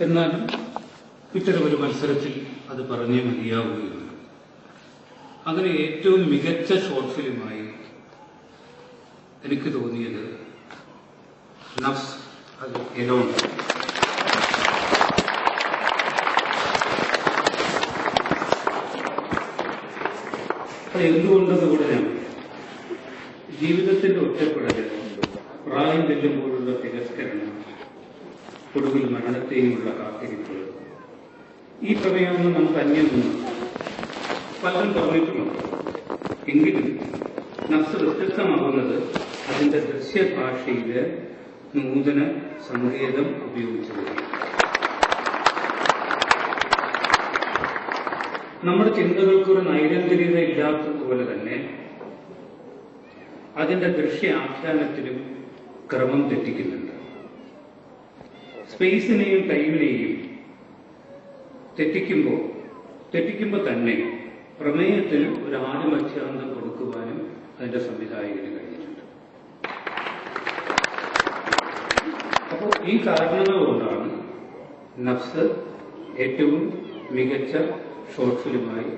എന്നാലും ഇത്തരമൊരു മത്സരത്തിൽ അത് പറഞ്ഞേ മതിയാവുകയുള്ളൂ. അങ്ങനെ ഏറ്റവും മികച്ച ഷോർട്ട് ഫിലിമായി എനിക്ക് തോന്നിയത് നഫ്സ് അത് എലോൺ. അത് എന്തുകൊണ്ടെന്ന് കൂടെ ഞാൻ ജീവിതത്തിന്റെ ഒറ്റപ്പെടൽ, പ്രായം ചെല്ലുമ്പോഴുള്ള തിരസ്കരണം, ഒടുവിൽ മരണത്തെയുമുള്ള കാത്തിരിപ്പ്, ഈ പ്രമേയമൊന്നും നമുക്ക് അന്യമൊന്നും പലരും പറഞ്ഞിട്ടുമുണ്ട്. എങ്കിലും നഫ്സ് വ്യത്യസ്തമാകുന്നത് അതിന്റെ ദൃശ്യഭാഷയില് നൂതന സങ്കേതം ഉപയോഗിച്ചത്. നമ്മുടെ ചിന്തകൾക്കൊരു നൈരന്തര്യത ഇല്ലാത്തതുപോലെ തന്നെ അതിന്റെ ദൃശ്യാഖ്യാനത്തിലും ക്രമം തെറ്റിക്കുന്നുണ്ട്. സ്പേസിനെയും ടൈമിനെയും തെറ്റിക്കുമ്പോൾ തന്നെ പ്രമേയത്തിന് ഒരു ആദിമധ്യാന്തം കൊടുക്കുവാനും അതിന്റെ സംവിധായകന് കഴിഞ്ഞിട്ടുണ്ട്. അപ്പോൾ ഈ കാരണങ്ങൾ കൊണ്ടാണ് നഫ്സ് ഏറ്റവും മികച്ച ഷോർട്ട് ഫിലിമായി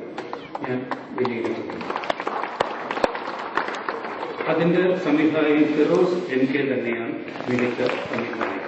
ഞാൻ വിലയിരുത്തുന്നത്. അതിന്റെ സംവിധായകൻ ഫിറോസ് എൻ കെ തന്നെയാണ് മികച്ച സംവിധായകൻ.